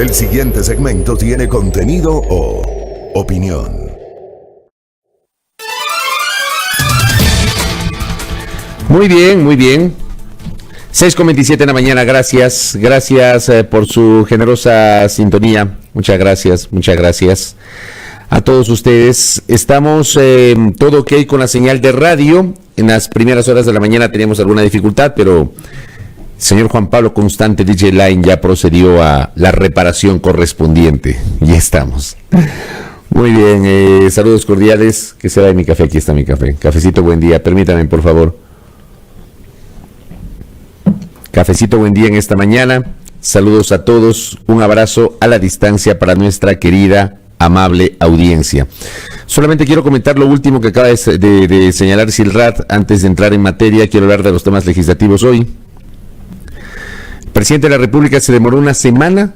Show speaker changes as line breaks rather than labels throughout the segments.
El siguiente segmento tiene contenido o opinión.
Muy bien, muy bien. 6:27 de la mañana, gracias por su generosa sintonía. Muchas gracias a todos ustedes. Estamos todo ok con la señal de radio. En las primeras horas de la mañana teníamos alguna dificultad, pero el señor Juan Pablo Constante, DJ Line, ya procedió a la reparación correspondiente. Ya estamos. Muy bien, saludos cordiales. Que se va de mi café, aquí está mi café. Cafecito, buen día, permítame por favor. Cafecito, buen día en esta mañana. Saludos a todos. Un abrazo a la distancia para nuestra querida, amable audiencia. Solamente quiero comentar lo último que acaba de señalar Silrat antes de entrar en materia. Quiero hablar de los temas legislativos hoy. El presidente de la República se demoró una semana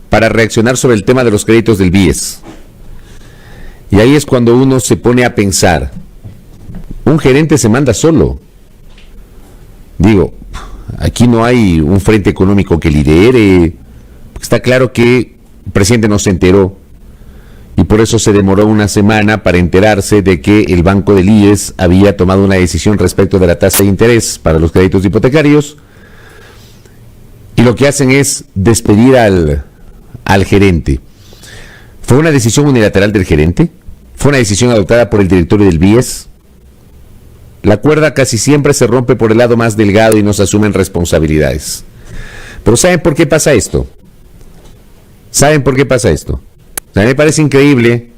para reaccionar sobre el tema de los créditos del BIES. Y ahí es cuando uno se pone a pensar, un gerente se manda solo. Digo, aquí no hay un frente económico que lidere. Está claro que el presidente no se enteró y por eso se demoró una semana para enterarse de que el Banco del IES había tomado una decisión respecto de la tasa de interés para los créditos hipotecarios, y lo que hacen es despedir al gerente. ¿Fue una decisión unilateral del gerente? ¿Fue una decisión adoptada por el directorio del BIES? La cuerda casi siempre se rompe por el lado más delgado y no se asumen responsabilidades. Pero ¿saben por qué pasa esto? A mí me parece increíble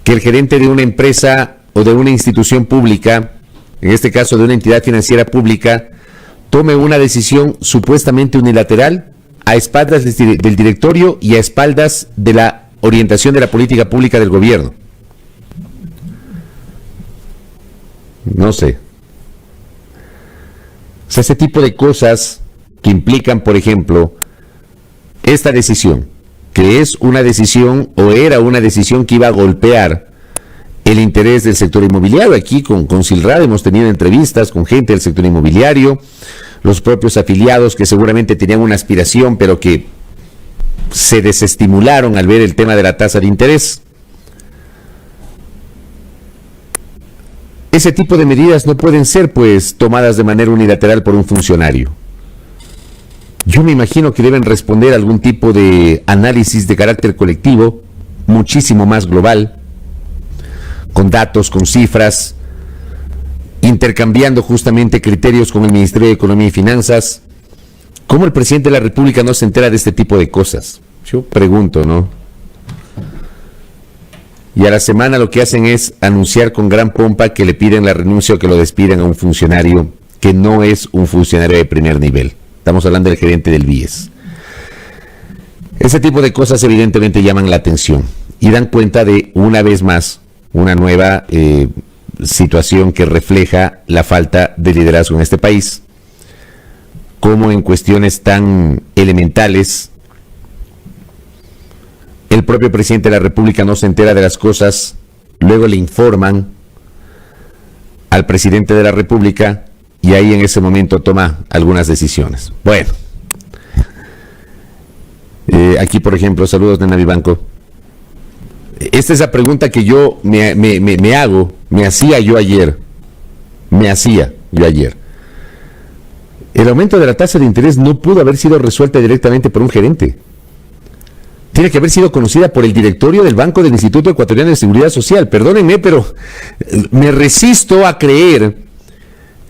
que el gerente de una empresa o de una institución pública, en este caso de una entidad financiera pública, tome una decisión supuestamente unilateral a espaldas del directorio y a espaldas de la orientación de la política pública del gobierno. No sé. O sea, ese tipo de cosas que implican, por ejemplo, esta decisión, que es una decisión o era una decisión que iba a golpear el interés del sector inmobiliario. Aquí con Silrad hemos tenido entrevistas con gente del sector inmobiliario, los propios afiliados que seguramente tenían una aspiración, pero que se desestimularon al ver el tema de la tasa de interés. Ese tipo de medidas no pueden ser, pues, tomadas de manera unilateral por un funcionario. Yo me imagino que deben responder a algún tipo de análisis de carácter colectivo, muchísimo más global, con datos, con cifras, intercambiando justamente criterios con el Ministerio de Economía y Finanzas. ¿Cómo el presidente de la República no se entera de este tipo de cosas? Yo pregunto, ¿no? Y a la semana lo que hacen es anunciar con gran pompa que le piden la renuncia o que lo despiden a un funcionario que no es un funcionario de primer nivel. Estamos hablando del gerente del BIES. Ese tipo de cosas evidentemente llaman la atención y dan cuenta de, una vez más, una nueva situación que refleja la falta de liderazgo en este país. Como en cuestiones tan elementales, el propio presidente de la República no se entera de las cosas, luego le informan al presidente de la República y ahí en ese momento toma algunas decisiones. Bueno, aquí por ejemplo, saludos de Navibanco. Esta es la pregunta que yo me hacía yo ayer. El aumento de la tasa de interés no pudo haber sido resuelta directamente por un gerente. Tiene que haber sido conocida por el directorio del Banco del Instituto Ecuatoriano de Seguridad Social. Perdónenme, pero me resisto a creer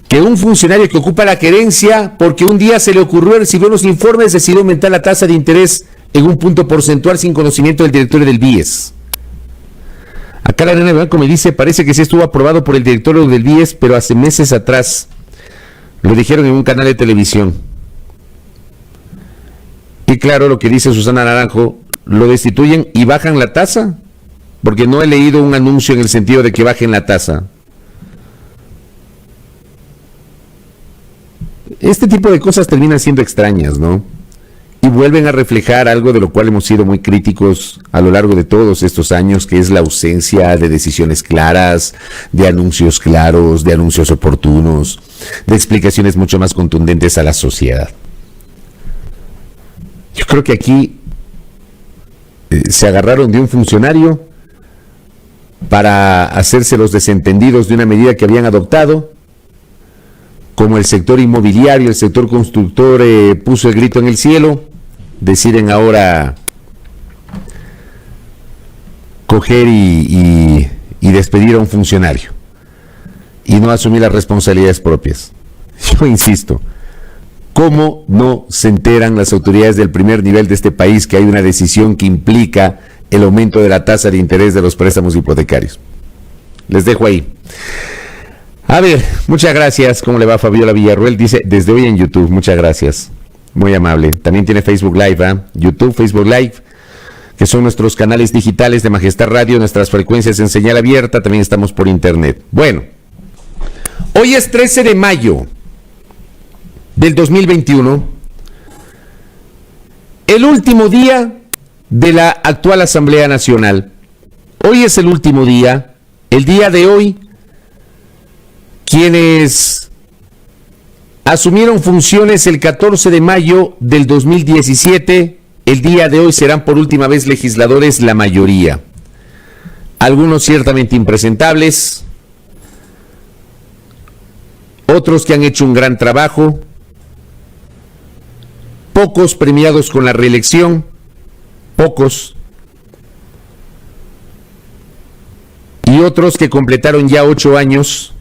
que un funcionario que ocupa la gerencia, porque un día se le ocurrió recibir unos informes, decidió aumentar la tasa de interés en un punto porcentual sin conocimiento del directorio del BIES. Acá la Arena de Banco me dice, parece que sí estuvo aprobado por el directorio del BIES, pero hace meses atrás. Lo dijeron en un canal de televisión. Y claro, lo que dice Susana Naranjo, lo destituyen y bajan la tasa, porque no he leído un anuncio en el sentido de que bajen la tasa. Este tipo de cosas terminan siendo extrañas, ¿no? Y vuelven a reflejar algo de lo cual hemos sido muy críticos a lo largo de todos estos años, que es la ausencia de decisiones claras, de anuncios claros, de anuncios oportunos, de explicaciones mucho más contundentes a la sociedad. Yo creo que aquí se agarraron de un funcionario para hacerse los desentendidos de una medida que habían adoptado. Como el sector inmobiliario, el sector constructor puso el grito en el cielo, deciden ahora coger y despedir a un funcionario y no asumir las responsabilidades propias. Yo insisto, ¿cómo no se enteran las autoridades del primer nivel de este país que hay una decisión que implica el aumento de la tasa de interés de los préstamos hipotecarios? Les dejo ahí. A ver, muchas gracias. ¿Cómo le va Fabiola Villarruel? Dice, desde hoy en YouTube, muchas gracias. Muy amable. También tiene Facebook Live, YouTube, Facebook Live, que son nuestros canales digitales de Majestad Radio, nuestras frecuencias en señal abierta, también estamos por internet. Bueno, hoy es 13 de mayo del 2021, el último día de la actual Asamblea Nacional. Hoy es el último día, el día de hoy, quienes asumieron funciones el 14 de mayo del 2017, el día de hoy serán por última vez legisladores la mayoría. Algunos ciertamente impresentables, otros que han hecho un gran trabajo, pocos premiados con la reelección, pocos, y otros que completaron ya 8 años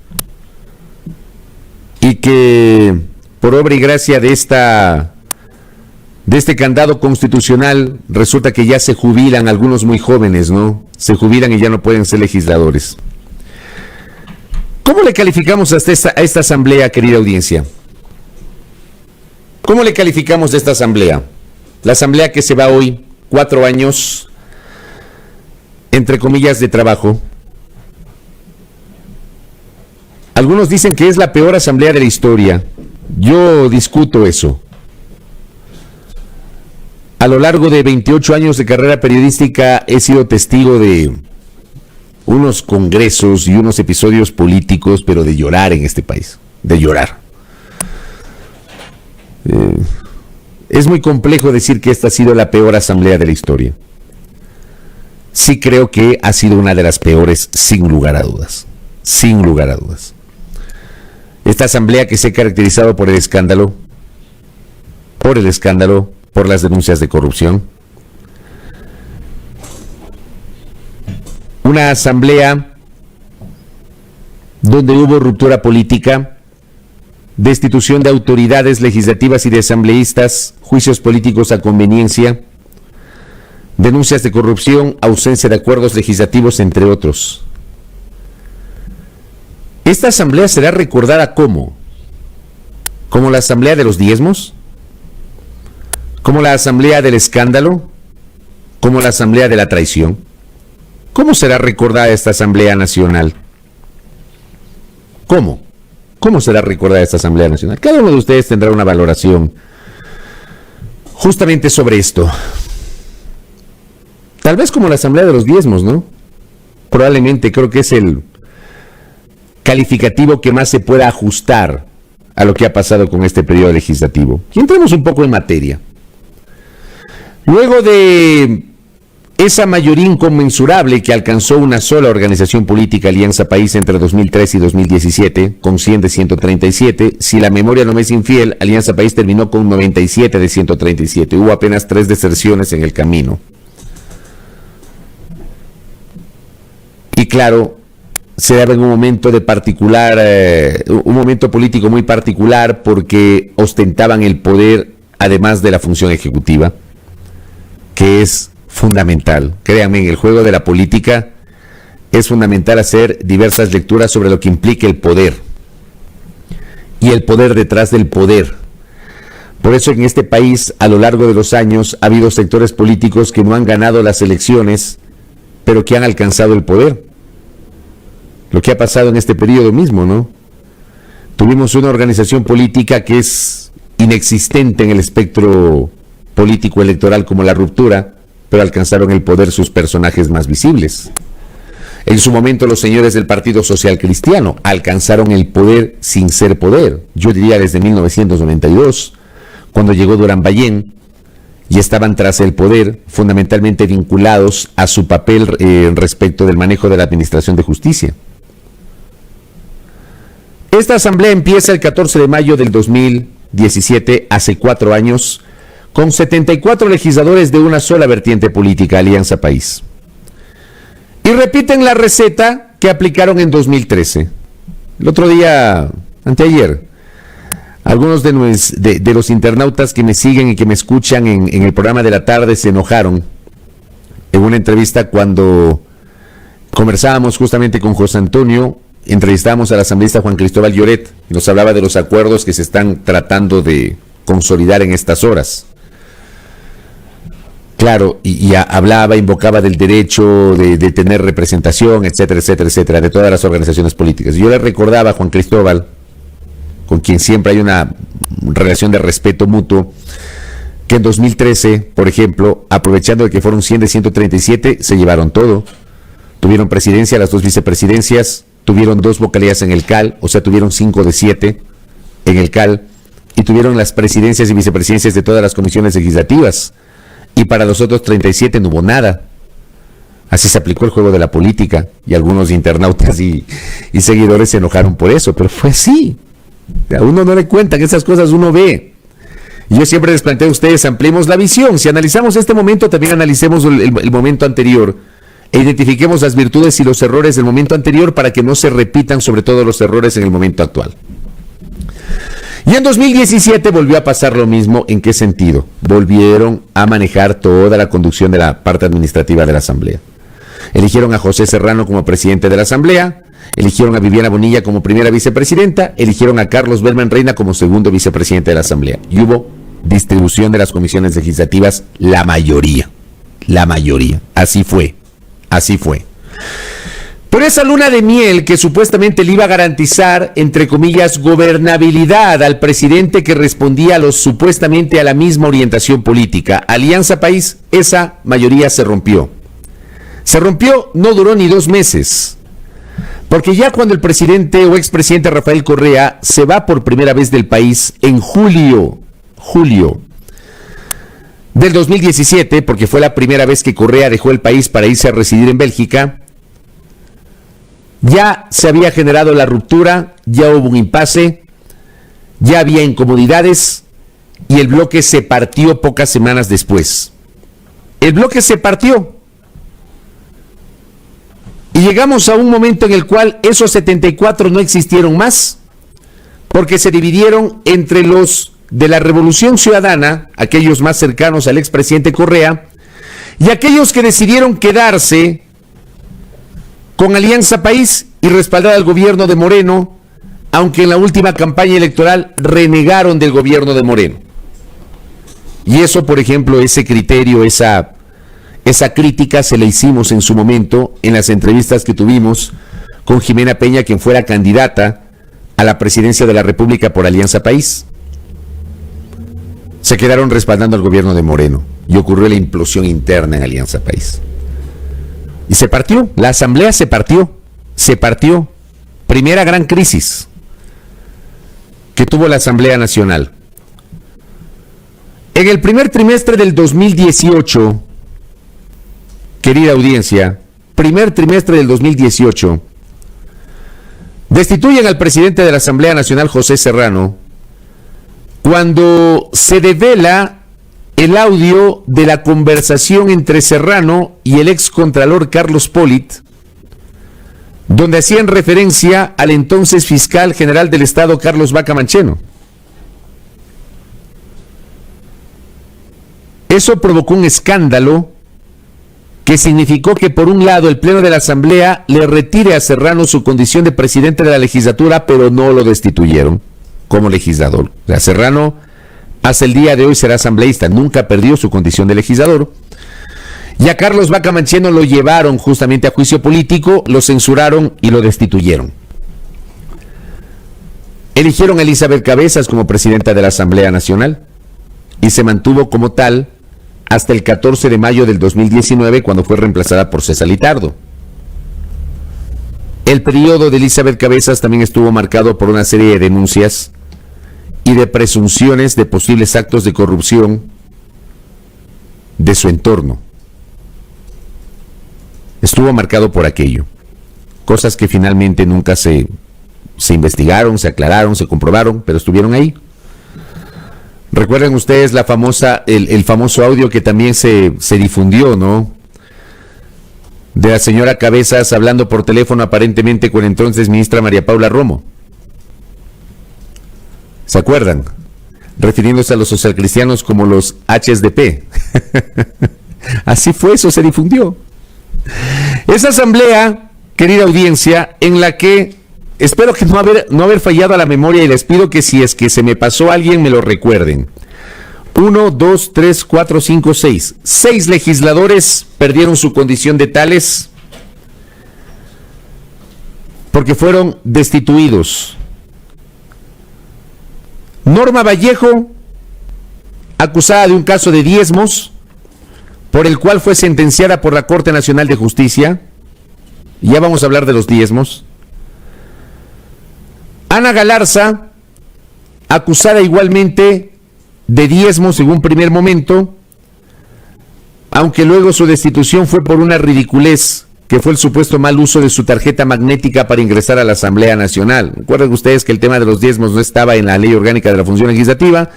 y que por obra y gracia de este candado constitucional resulta que ya se jubilan, algunos muy jóvenes, ¿no? Se jubilan y ya no pueden ser legisladores. ¿Cómo le calificamos a esta asamblea, querida audiencia? ¿Cómo le calificamos a esta asamblea? La asamblea que se va hoy, 4 años, entre comillas, de trabajo. Algunos dicen que es la peor asamblea de la historia. Yo discuto eso. A lo largo de 28 años de carrera periodística he sido testigo de unos congresos y unos episodios políticos, pero de llorar en este país, de llorar. Es muy complejo decir que esta ha sido la peor asamblea de la historia. Sí creo que ha sido una de las peores, sin lugar a dudas. Sin lugar a dudas. Esta asamblea que se ha caracterizado por el escándalo, por las denuncias de corrupción. Una asamblea donde hubo ruptura política, destitución de autoridades legislativas y de asambleístas, juicios políticos a conveniencia, denuncias de corrupción, ausencia de acuerdos legislativos, entre otros. Esta asamblea será recordada ¿cómo? ¿Como la asamblea de los diezmos? ¿Como la asamblea del escándalo? ¿Como la asamblea de la traición? ¿Cómo será recordada esta asamblea nacional? ¿Cómo? ¿Cómo será recordada esta asamblea nacional? Cada uno de ustedes tendrá una valoración justamente sobre esto. Tal vez como la asamblea de los diezmos, ¿no? Probablemente creo que es el calificativo que más se pueda ajustar a lo que ha pasado con este periodo legislativo. Y entremos un poco en materia. Luego de esa mayoría inconmensurable que alcanzó una sola organización política, Alianza País, entre 2003 y 2017, con 100 de 137, si la memoria no me es infiel, Alianza País terminó con 97 de 137. Hubo apenas 3 deserciones en el camino. Y claro, se daba en un momento de particular, un momento político muy particular, porque ostentaban el poder, además de la función ejecutiva, que es fundamental. Créanme, en el juego de la política es fundamental hacer diversas lecturas sobre lo que implica el poder y el poder detrás del poder. Por eso en este país, a lo largo de los años, ha habido sectores políticos que no han ganado las elecciones, pero que han alcanzado el poder. Lo que ha pasado en este periodo mismo, ¿no? Tuvimos una organización política que es inexistente en el espectro político electoral como la Ruptura, pero alcanzaron el poder sus personajes más visibles. En su momento los señores del Partido Social Cristiano alcanzaron el poder sin ser poder. Yo diría desde 1992, cuando llegó Durán Ballén, y estaban tras el poder, fundamentalmente vinculados a su papel respecto del manejo de la administración de justicia. Esta asamblea empieza el 14 de mayo del 2017, hace 4 años, con 74 legisladores de una sola vertiente política, Alianza País. Y repiten la receta que aplicaron en 2013. El otro día, anteayer, algunos de los internautas que me siguen y que me escuchan en el programa de la tarde se enojaron en una entrevista cuando conversábamos justamente con José Antonio, entrevistábamos al asambleísta Juan Cristóbal Lloret, y nos hablaba de los acuerdos que se están tratando de consolidar en estas horas. Claro, y hablaba, invocaba del derecho de tener representación, etcétera, etcétera, etcétera, de todas las organizaciones políticas. Yo le recordaba a Juan Cristóbal, con quien siempre hay una relación de respeto mutuo, que en 2013, por ejemplo, aprovechando de que fueron 100 de 137, se llevaron todo. Tuvieron presidencia, las 2 vicepresidencias, tuvieron 2 vocalías en el CAL, o sea, tuvieron 5 de 7 en el CAL, y tuvieron las presidencias y vicepresidencias de todas las comisiones legislativas. Y para los otros 37 no hubo nada. Así se aplicó el juego de la política, y algunos internautas y seguidores se enojaron por eso, pero fue así. A uno no le cuentan esas cosas, uno ve. Y yo siempre les planteo a ustedes, ampliemos la visión. Si analizamos este momento, también analicemos el momento anterior e identifiquemos las virtudes y los errores del momento anterior para que no se repitan, sobre todo los errores en el momento actual. Y en 2017 volvió a pasar lo mismo. ¿En qué sentido? Volvieron a manejar toda la conducción de la parte administrativa de la Asamblea. Eligieron a José Serrano como presidente de la Asamblea, eligieron a Viviana Bonilla como primera vicepresidenta, eligieron a Carlos Belman Reina como segundo vicepresidente de la Asamblea. Y hubo distribución de las comisiones legislativas, la mayoría. Así fue. Por esa luna de miel que supuestamente le iba a garantizar, entre comillas, gobernabilidad al presidente que respondía supuestamente a la misma orientación política, Alianza País, esa mayoría se rompió. No duró ni 2 meses. Porque ya cuando el presidente o expresidente Rafael Correa se va por primera vez del país en julio del 2017, porque fue la primera vez que Correa dejó el país para irse a residir en Bélgica, ya se había generado la ruptura, ya hubo un impasse, ya había incomodidades y el bloque se partió pocas semanas después. El bloque se partió. Y llegamos a un momento en el cual esos 74 no existieron más, porque se dividieron entre los de la Revolución Ciudadana, aquellos más cercanos al expresidente Correa, y aquellos que decidieron quedarse con Alianza País y respaldar al gobierno de Moreno, aunque en la última campaña electoral renegaron del gobierno de Moreno. Y eso, por ejemplo, ese criterio, esa crítica se la hicimos en su momento en las entrevistas que tuvimos con Jimena Peña, quien fuera candidata a la presidencia de la República por Alianza País. Se quedaron respaldando al gobierno de Moreno y ocurrió la implosión interna en Alianza País. Y se partió, la asamblea se partió. Primera gran crisis que tuvo la Asamblea Nacional. En el primer trimestre del 2018, querida audiencia, primer trimestre del 2018, destituyen al presidente de la Asamblea Nacional, José Serrano, cuando se devela el audio de la conversación entre Serrano y el excontralor Carlos Polit, donde hacían referencia al entonces fiscal general del Estado, Carlos Vaca Mancheno. Eso provocó un escándalo que significó que, por un lado, el Pleno de la Asamblea le retire a Serrano su condición de presidente de la legislatura, pero no lo destituyeron como legislador. O sea, Serrano hasta el día de hoy será asambleísta, nunca perdió su condición de legislador. Y a Carlos Vaca Mancheno lo llevaron justamente a juicio político, lo censuraron y lo destituyeron. Eligieron a Elizabeth Cabezas como presidenta de la Asamblea Nacional y se mantuvo como tal hasta el 14 de mayo del 2019, cuando fue reemplazada por César Litardo. El periodo de Elizabeth Cabezas también estuvo marcado por una serie de denuncias y de presunciones de posibles actos de corrupción de su entorno. Estuvo marcado por aquello. Cosas que finalmente nunca se investigaron, se aclararon, se comprobaron, pero estuvieron ahí. Recuerden ustedes el famoso audio que también se difundió, ¿no? De la señora Cabezas hablando por teléfono aparentemente con entonces ministra María Paula Romo. ¿Se acuerdan? Refiriéndose a los socialcristianos como los HDP. Así fue, eso se difundió. Esa asamblea, querida audiencia, en la que espero que no haber fallado a la memoria, y les pido que si es que se me pasó alguien me lo recuerden. 1, 2, 3, 4, 5, 6. 6 legisladores perdieron su condición de tales porque fueron destituidos. Norma Vallejo, acusada de un caso de diezmos, por el cual fue sentenciada por la Corte Nacional de Justicia. Ya vamos a hablar de los diezmos. Ana Galarza, acusada igualmente de diezmos en un primer momento, aunque luego su destitución fue por una ridiculez, que fue el supuesto mal uso de su tarjeta magnética para ingresar a la Asamblea Nacional. Recuerden ustedes que el tema de los diezmos no estaba en la Ley Orgánica de la Función Legislativa.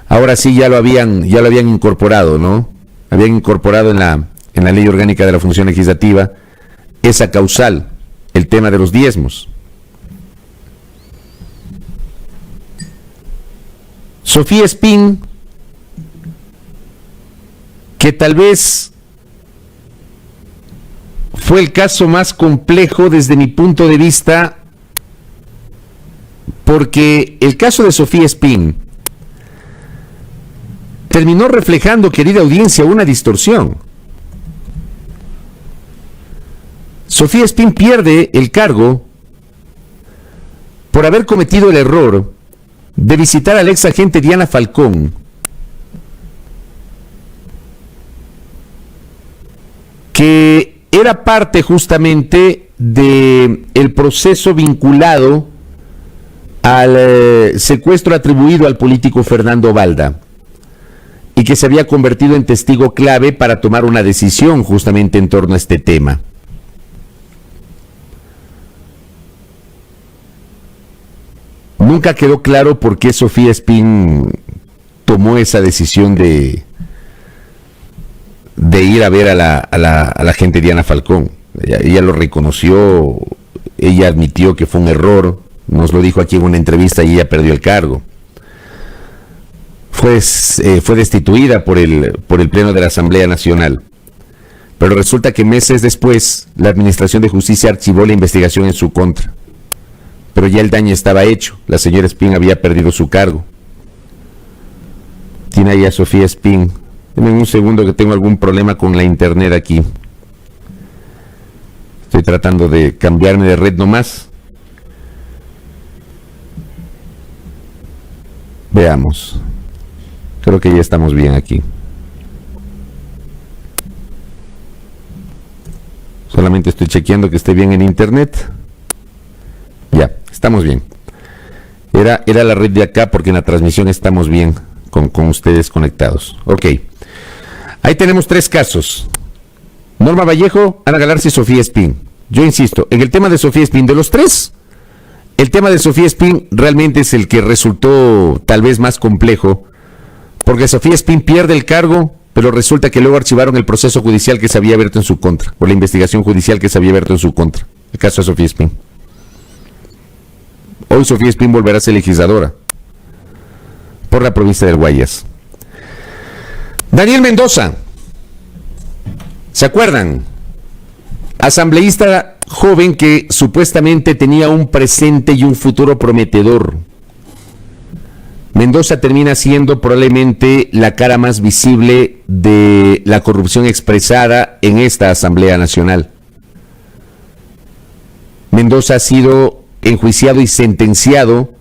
Ahora sí ya lo habían incorporado, ¿no? Habían incorporado en la Ley Orgánica de la Función Legislativa esa causal, el tema de los diezmos. Sofía Espín, que tal vez fue el caso más complejo desde mi punto de vista, porque el caso de Sofía Espín terminó reflejando, querida audiencia, una distorsión. Sofía Espín pierde el cargo por haber cometido el error de visitar a la ex agente Diana Falcón, que era parte justamente del proceso vinculado al secuestro atribuido al político Fernando Balda, y que se había convertido en testigo clave para tomar una decisión justamente en torno a este tema. Nunca quedó claro por qué Sofía Espín tomó esa decisión de ir a ver a la gente Diana Falcón. Ella lo reconoció, ella admitió que fue un error, nos lo dijo aquí en una entrevista, y ella perdió el cargo. Fue destituida por el Pleno de la Asamblea Nacional. Pero resulta que meses después la Administración de Justicia archivó la investigación en su contra. Pero ya el daño estaba hecho. La señora Espín había perdido su cargo. Tiene ahí a Sofía Espín. Denme un segundo que tengo algún problema con la internet aquí. Estoy tratando de cambiarme de red nomás. Veamos. Creo que ya estamos bien aquí. Solamente estoy chequeando que esté bien en internet. Ya, estamos bien. Era la red de acá, porque en la transmisión estamos bien con ustedes conectados. Ok. Ahí tenemos 3 casos. Norma Vallejo, Ana Galarza y Sofía Espín. Yo insisto, en el tema de Sofía Espín, de los 3, el tema de Sofía Espín realmente es el que resultó tal vez más complejo, porque Sofía Espín pierde el cargo, pero resulta que luego archivaron el proceso judicial que se había abierto en su contra, o la investigación judicial que se había abierto en su contra. El caso de Sofía Espín. Hoy Sofía Espín volverá a ser legisladora por la provincia del Guayas. Daniel Mendoza, ¿se acuerdan? Asambleísta joven que supuestamente tenía un presente y un futuro prometedor. Mendoza termina siendo probablemente la cara más visible de la corrupción expresada en esta Asamblea Nacional. Mendoza ha sido enjuiciado y sentenciado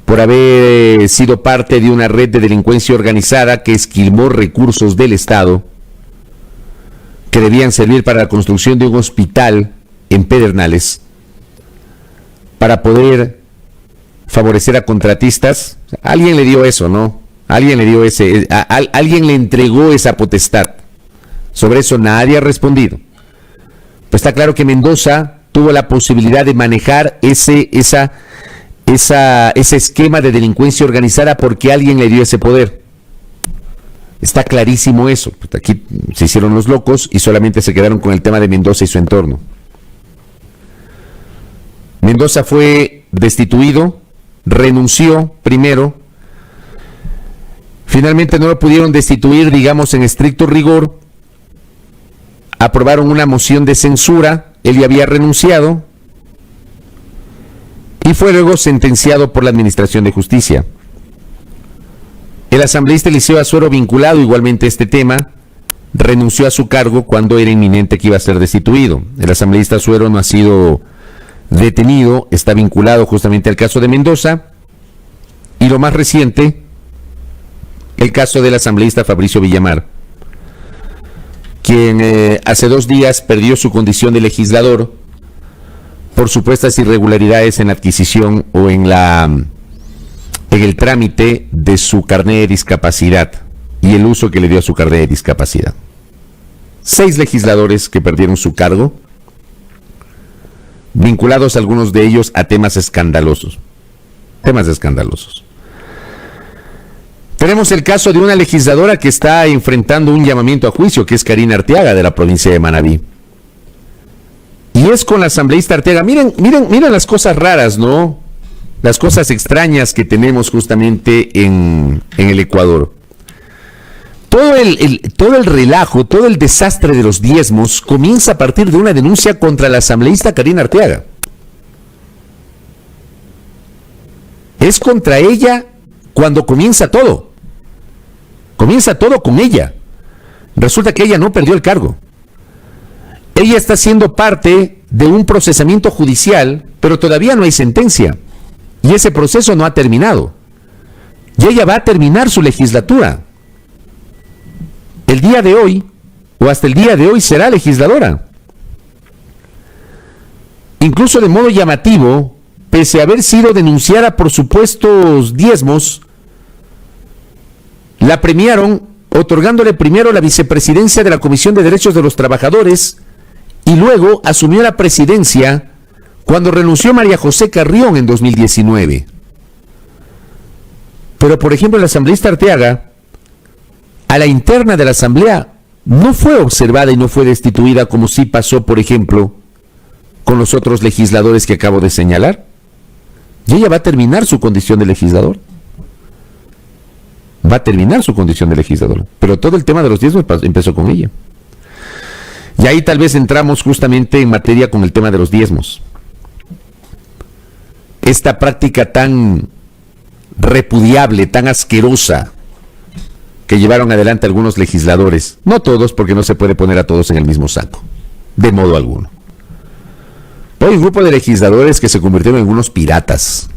por haber sido parte de una red de delincuencia organizada que esquilmó recursos del Estado que debían servir para la construcción de un hospital en Pedernales para poder favorecer a contratistas. Alguien le dio eso, ¿no? Alguien le dio alguien le entregó esa potestad. Sobre eso nadie ha respondido. Pues está claro que Mendoza tuvo la posibilidad de manejar ese esquema de delincuencia organizada porque alguien le dio ese poder. Está clarísimo eso. Pues aquí se hicieron los locos y solamente se quedaron con el tema de Mendoza y su entorno. Mendoza fue destituido, renunció primero. Finalmente no lo pudieron destituir, digamos, en estricto rigor. Aprobaron una moción de censura, él ya había renunciado y fue luego sentenciado por la Administración de Justicia. El asambleísta Eliseo Azuero, vinculado igualmente a este tema, renunció a su cargo cuando era inminente que iba a ser destituido. El asambleísta Azuero no ha sido detenido, está vinculado justamente al caso de Mendoza, y lo más reciente, el caso del asambleísta Fabricio Villamar, quien hace 2 días perdió su condición de legislador por supuestas irregularidades en la adquisición o en el trámite de su carnet de discapacidad y el uso que le dio a su carnet de discapacidad. 6 legisladores que perdieron su cargo, vinculados algunos de ellos a temas escandalosos. Tenemos el caso de una legisladora que está enfrentando un llamamiento a juicio, que es Karina Arteaga, de la provincia de Manabí. Y es con la asambleísta Arteaga. Miren las cosas raras, ¿no? Las cosas extrañas que tenemos justamente en el Ecuador. Todo el relajo, todo el desastre de los diezmos comienza a partir de una denuncia contra la asambleísta Karina Arteaga. Es contra ella cuando comienza todo. Comienza todo con ella. Resulta que ella no perdió el cargo. Ella está siendo parte de un procesamiento judicial, pero todavía no hay sentencia. Y ese proceso no ha terminado. Y ella va a terminar su legislatura. El día de hoy, o hasta el día de hoy, será legisladora. Incluso de modo llamativo, pese a haber sido denunciada por supuestos diezmos, la premiaron otorgándole primero la vicepresidencia de la Comisión de Derechos de los Trabajadores y luego asumió la presidencia cuando renunció María José Carrión en 2019. Pero, por ejemplo, la asambleísta Arteaga, a la interna de la asamblea, no fue observada y no fue destituida como sí pasó, por ejemplo, con los otros legisladores que acabo de señalar. Y ella va a terminar su condición de legislador. Pero todo el tema de los diezmos empezó con ella. Y ahí tal vez entramos justamente en materia con el tema de los diezmos. Esta práctica tan repudiable, tan asquerosa, que llevaron adelante algunos legisladores. No todos, porque no se puede poner a todos en el mismo saco, de modo alguno. Hay un grupo de legisladores que se convirtieron en unos piratas,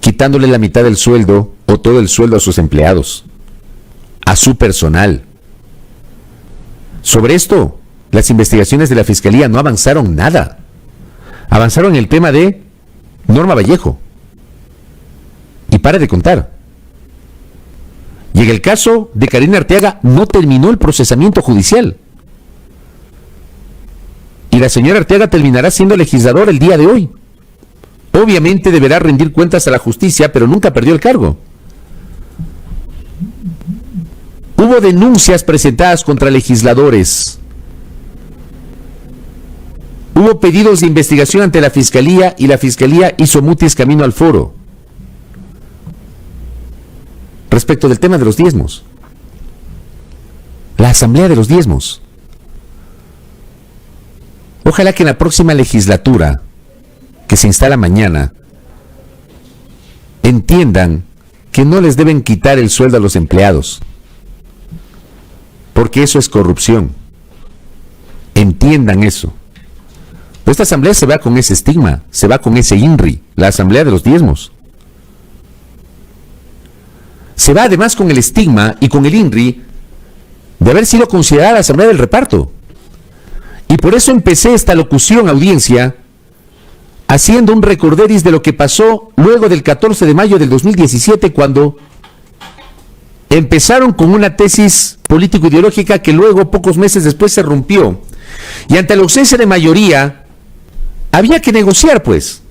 quitándole la mitad del sueldo o todo el sueldo a sus empleados, a su personal. Sobre esto, las investigaciones de la Fiscalía no avanzaron nada. Avanzaron en el tema de Norma Vallejo. Y pare de contar. Y en el caso de Karina Arteaga no terminó el procesamiento judicial. Y la señora Arteaga terminará siendo legisladora el día de hoy. Obviamente deberá rendir cuentas a la justicia, pero nunca perdió el cargo. Hubo denuncias presentadas contra legisladores. Hubo pedidos de investigación ante la Fiscalía y la Fiscalía hizo mutis camino al foro. Respecto del tema de los diezmos. La asamblea de los diezmos. Ojalá que en la próxima legislatura, que se instala mañana, entiendan que no les deben quitar el sueldo a los empleados, porque eso es corrupción. Entiendan eso. Esta asamblea se va con ese estigma, se va con ese INRI, la asamblea de los diezmos. Se va además con el estigma y con el INRI de haber sido considerada la asamblea del reparto. Y por eso empecé esta locución, audiencia, haciendo un recorderis de lo que pasó luego del 14 de mayo del 2017, cuando empezaron con una tesis político-ideológica que luego, pocos meses después, se rompió. Y ante la ausencia de mayoría, había que negociar, pues.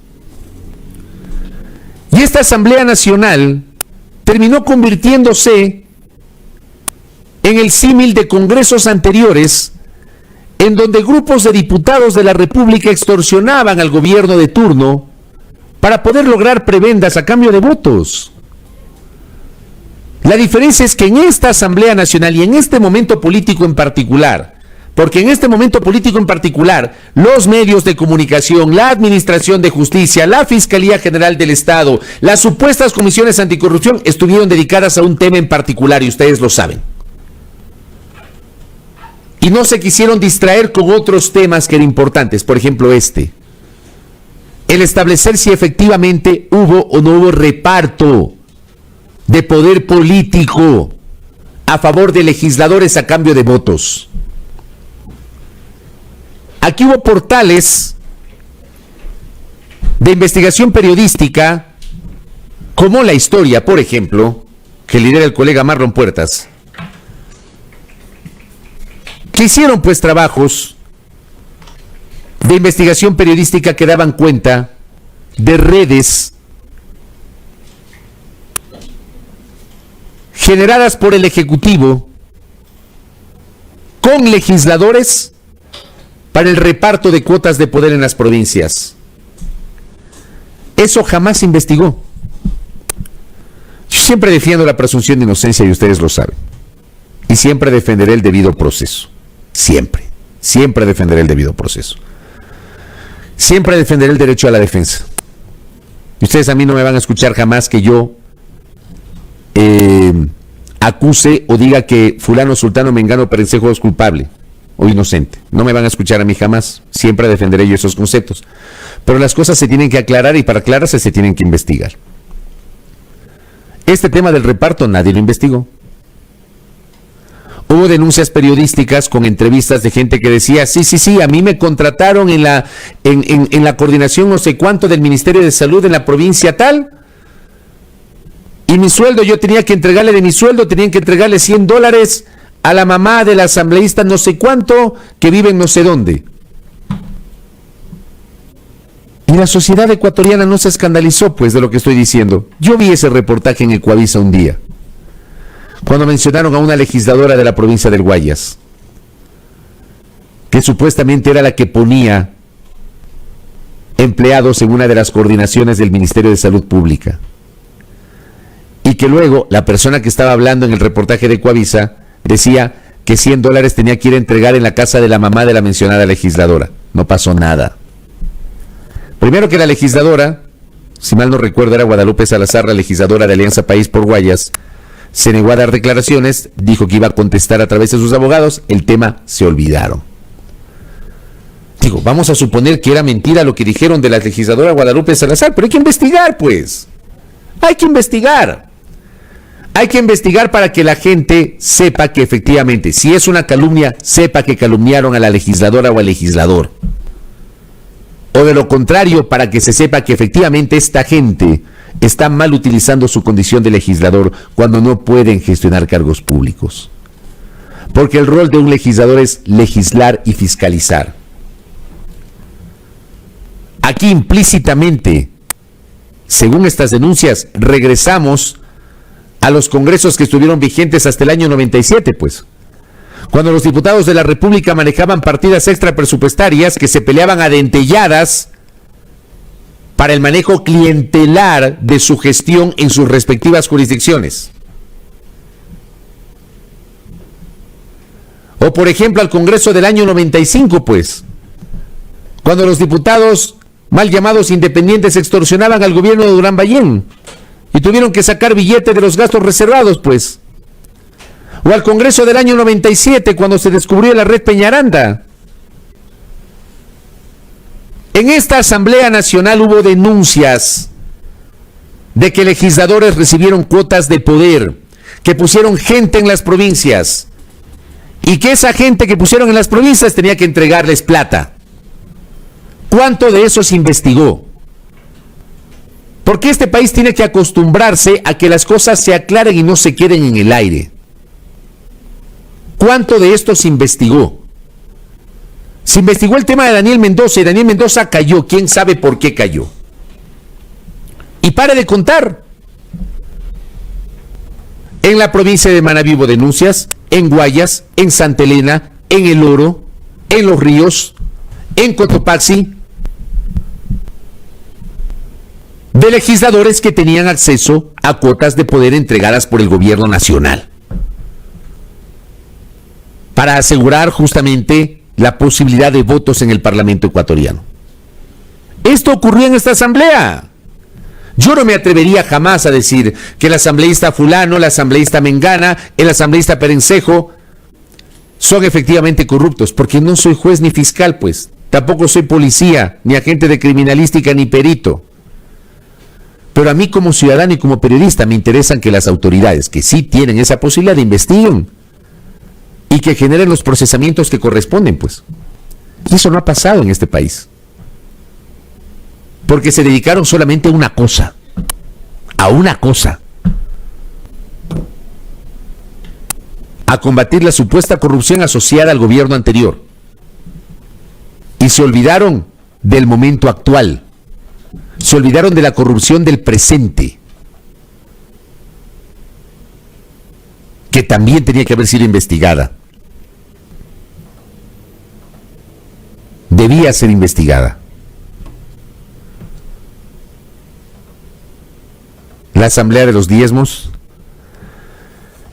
Y esta Asamblea Nacional terminó convirtiéndose en el símil de congresos anteriores, en donde grupos de diputados de la República extorsionaban al gobierno de turno para poder lograr prebendas a cambio de votos. La diferencia es que en esta Asamblea Nacional y en este momento político en particular, porque en este momento político en particular, los medios de comunicación, la Administración de Justicia, la Fiscalía General del Estado, las supuestas comisiones anticorrupción estuvieron dedicadas a un tema en particular y ustedes lo saben. Y no se quisieron distraer con otros temas que eran importantes, por ejemplo el establecer si efectivamente hubo o no hubo reparto de poder político a favor de legisladores a cambio de votos. Aquí hubo portales de investigación periodística, como La Historia, por ejemplo, que lidera el colega Marlon Puertas, que hicieron pues trabajos de investigación periodística que daban cuenta de redes generadas por el Ejecutivo con legisladores para el reparto de cuotas de poder en las provincias. Eso jamás se investigó. Yo siempre defiendo la presunción de inocencia y ustedes lo saben. Y siempre defenderé el debido proceso. Siempre defenderé el debido proceso. Siempre defenderé el derecho a la defensa. Y ustedes a mí no me van a escuchar jamás que yo acuse o diga que fulano, sultano, mengano, perencejo es culpable o inocente. No me van a escuchar a mí jamás. Siempre defenderé yo esos conceptos. Pero las cosas se tienen que aclarar y para aclararse se tienen que investigar. Este tema del reparto nadie lo investigó. Hubo denuncias periodísticas con entrevistas de gente que decía, sí, a mí me contrataron en la coordinación no sé cuánto del Ministerio de Salud en la provincia tal, y mi sueldo, yo tenía que entregarle de mi sueldo, tenían que entregarle $100 a la mamá del asambleísta no sé cuánto, que vive en no sé dónde. Y la sociedad ecuatoriana no se escandalizó, pues, de lo que estoy diciendo. Yo vi ese reportaje en Ecuavisa un día, cuando mencionaron a una legisladora de la provincia del Guayas, que supuestamente era la que ponía empleados en una de las coordinaciones del Ministerio de Salud Pública. Y que luego la persona que estaba hablando en el reportaje de Ecuavisa decía que $100 tenía que ir a entregar en la casa de la mamá de la mencionada legisladora. No pasó nada. Primero que la legisladora, si mal no recuerdo era Guadalupe Salazar, la legisladora de Alianza País por Guayas, se negó a dar declaraciones, dijo que iba a contestar a través de sus abogados, el tema se olvidaron. Digo, vamos a suponer que era mentira lo que dijeron de la legisladora Guadalupe Salazar, pero hay que investigar, pues. Hay que investigar. Hay que investigar para que la gente sepa que efectivamente, si es una calumnia, sepa que calumniaron a la legisladora o al legislador. O de lo contrario, para que se sepa que efectivamente esta gente está mal utilizando su condición de legislador cuando no pueden gestionar cargos públicos. Porque el rol de un legislador es legislar y fiscalizar. Aquí implícitamente, según estas denuncias, regresamos a los congresos que estuvieron vigentes hasta el año 97, pues. Cuando los diputados de la República manejaban partidas extrapresupuestarias que se peleaban a dentelladas para el manejo clientelar de su gestión en sus respectivas jurisdicciones. O por ejemplo al Congreso del año 95, pues, cuando los diputados mal llamados independientes extorsionaban al gobierno de Durán Ballén y tuvieron que sacar billete de los gastos reservados, pues. O al Congreso del año 97, cuando se descubrió la red Peñaranda. En esta Asamblea Nacional hubo denuncias de que legisladores recibieron cuotas de poder, que pusieron gente en las provincias y que esa gente que pusieron en las provincias tenía que entregarles plata. ¿Cuánto de eso se investigó? Porque este país tiene que acostumbrarse a que las cosas se aclaren y no se queden en el aire. ¿Cuánto de esto se investigó? Se investigó el tema de Daniel Mendoza y Daniel Mendoza cayó. ¿Quién sabe por qué cayó? Y pare de contar. En la provincia de Manabí hubo denuncias, en Guayas, en Santa Elena, en El Oro, en Los Ríos, en Cotopaxi, de legisladores que tenían acceso a cuotas de poder entregadas por el gobierno nacional para asegurar justamente la posibilidad de votos en el Parlamento ecuatoriano. Esto ocurrió en esta asamblea. Yo no me atrevería jamás a decir que el asambleísta fulano, el asambleísta mengana, el asambleísta perencejo son efectivamente corruptos, porque no soy juez ni fiscal, pues. Tampoco soy policía, ni agente de criminalística, ni perito. Pero a mí como ciudadano y como periodista me interesan que las autoridades, que sí tienen esa posibilidad, investiguen y que generen los procesamientos que corresponden, pues. Y eso no ha pasado en este país. Porque se dedicaron solamente a una cosa. A combatir la supuesta corrupción asociada al gobierno anterior. Y se olvidaron del momento actual. Se olvidaron de la corrupción del presente, que también tenía que haber sido investigada. Debía ser investigada. La asamblea de los diezmos,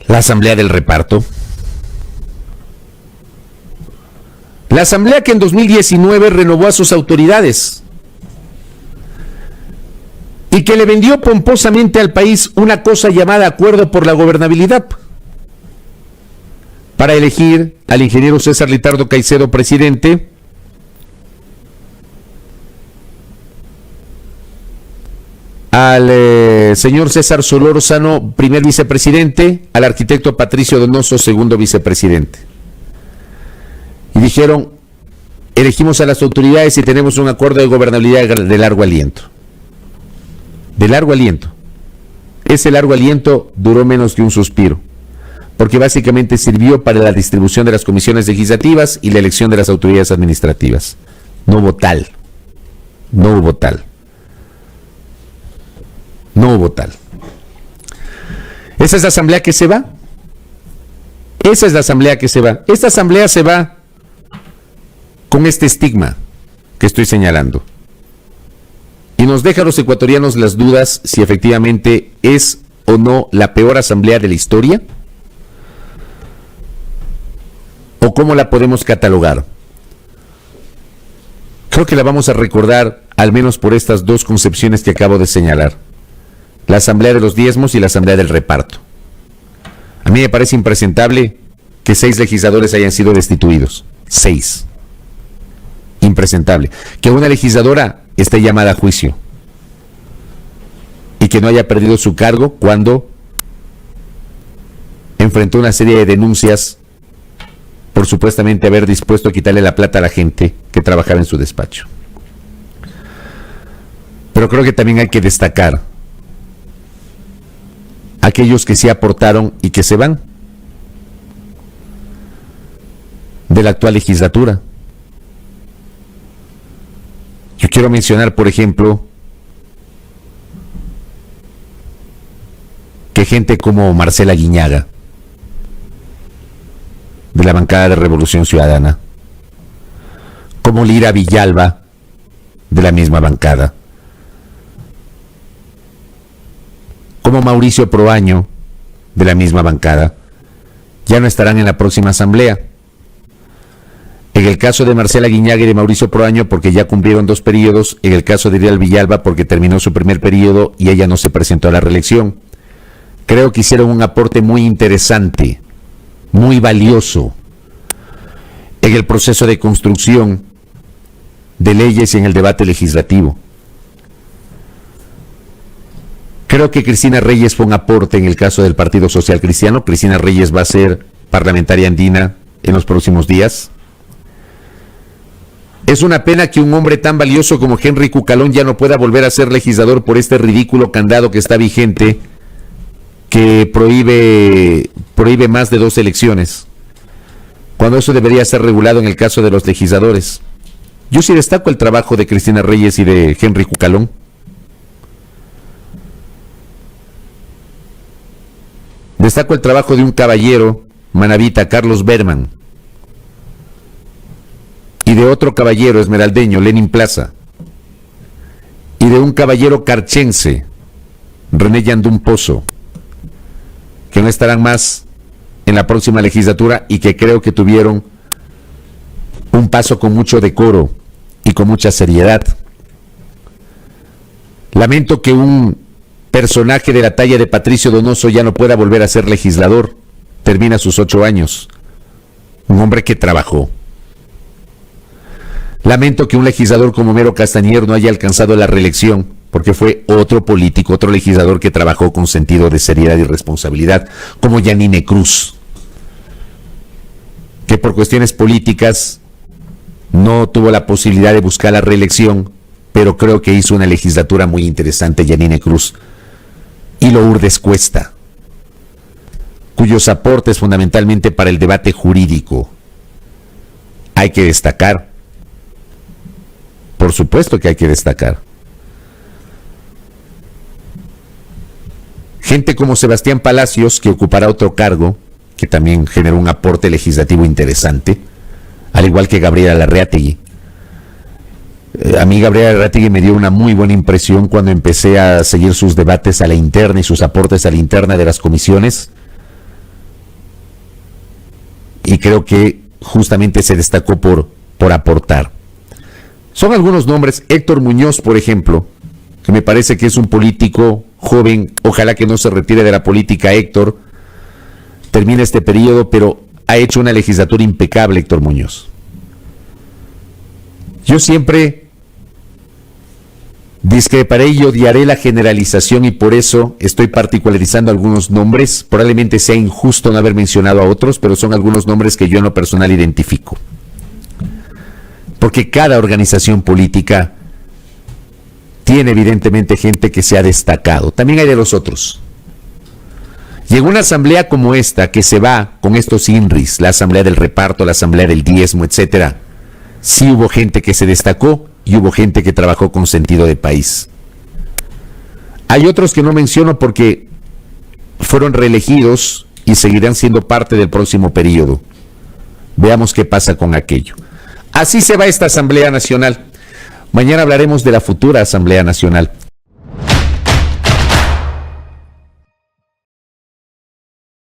la asamblea del reparto, la asamblea que en 2019 renovó a sus autoridades y que le vendió pomposamente al país una cosa llamada Acuerdo por la Gobernabilidad, para elegir al ingeniero César Litardo Caicedo presidente, al señor César Solórzano, primer vicepresidente, al arquitecto Patricio Donoso, segundo vicepresidente. Y dijeron, elegimos a las autoridades y tenemos un acuerdo de gobernabilidad de largo aliento. De largo aliento. Ese largo aliento duró menos que un suspiro, porque básicamente sirvió para la distribución de las comisiones legislativas y la elección de las autoridades administrativas. No hubo tal. No hubo tal. No hubo tal. Esa es la asamblea que se va. Esa es la asamblea que se va. Esta asamblea se va con este estigma que estoy señalando. Y nos deja a los ecuatorianos las dudas si efectivamente es o no la peor asamblea de la historia, o cómo la podemos catalogar. Creo que la vamos a recordar al menos por estas dos concepciones que acabo de señalar: la asamblea de los diezmos y la asamblea del reparto. A mí me parece impresentable que 6 legisladores hayan sido destituidos. 6. Impresentable. Que una legisladora esté llamada a juicio y que no haya perdido su cargo cuando enfrentó una serie de denuncias por supuestamente haber dispuesto a quitarle la plata a la gente que trabajaba en su despacho. Pero creo que también hay que destacar aquellos que sí aportaron y que se van de la actual legislatura. Yo quiero mencionar, por ejemplo, que gente como Marcela Guiñaga, de la bancada de Revolución Ciudadana, como Lira Villalba, de la misma bancada, como Mauricio Proaño, de la misma bancada, ya no estarán en la próxima asamblea. En el caso de Marcela Guiñaga y de Mauricio Proaño, porque ya cumplieron 2 periodos. En el caso de Lira Villalba, porque terminó su primer periodo y ella no se presentó a la reelección. Creo que hicieron un aporte muy interesante, muy valioso, en el proceso de construcción de leyes y en el debate legislativo. Creo que Cristina Reyes fue un aporte en el caso del Partido Social Cristiano. Cristina Reyes va a ser parlamentaria andina en los próximos días. Es una pena que un hombre tan valioso como Henry Cucalón ya no pueda volver a ser legislador por este ridículo candado que está vigente, que prohíbe más de 2 elecciones, cuando eso debería ser regulado en el caso de los legisladores. Yo sí destaco el trabajo de Cristina Reyes y de Henry Cucalón. Destaco el trabajo de un caballero manabita, Carlos Berman, y de otro caballero esmeraldeño, Lenin Plaza, y de un caballero carchense, René Yandún Pozo, que no estarán más en la próxima legislatura y que creo que tuvieron un paso con mucho decoro y con mucha seriedad. Lamento que un personaje de la talla de Patricio Donoso ya no pueda volver a ser legislador. Termina sus 8 años. Un hombre que trabajó. Lamento que un legislador como Homero Castañer no haya alcanzado la reelección, porque fue otro político, otro legislador que trabajó con sentido de seriedad y responsabilidad, como Yanine Cruz, que por cuestiones políticas no tuvo la posibilidad de buscar la reelección, pero creo que hizo una legislatura muy interesante, Yanine Cruz, y Lourdes Cuesta, cuyos aportes fundamentalmente para el debate jurídico hay que destacar. Por supuesto que hay que destacar. Gente como Sebastián Palacios, que ocupará otro cargo, que también generó un aporte legislativo interesante, al igual que Gabriela Larreategui. A mí Gabriela Larreategui me dio una muy buena impresión cuando empecé a seguir sus debates a la interna y sus aportes a la interna de las comisiones. Y creo que justamente se destacó por aportar. Son algunos nombres. Héctor Muñoz, por ejemplo, que me parece que es un político joven, ojalá que no se retire de la política Héctor, termina este periodo, pero ha hecho una legislatura impecable Héctor Muñoz. Yo siempre discreparé y odiaré la generalización y por eso estoy particularizando algunos nombres. Probablemente sea injusto no haber mencionado a otros, pero son algunos nombres que yo en lo personal identifico. Porque cada organización política tiene evidentemente gente que se ha destacado. También hay de los otros. Y en una asamblea como esta, que se va con estos INRIs, la asamblea del reparto, la asamblea del diezmo, etcétera, sí hubo gente que se destacó y hubo gente que trabajó con sentido de país. Hay otros que no menciono porque fueron reelegidos y seguirán siendo parte del próximo periodo. Veamos qué pasa con aquello. Así se va esta Asamblea Nacional. Mañana hablaremos de la futura Asamblea Nacional.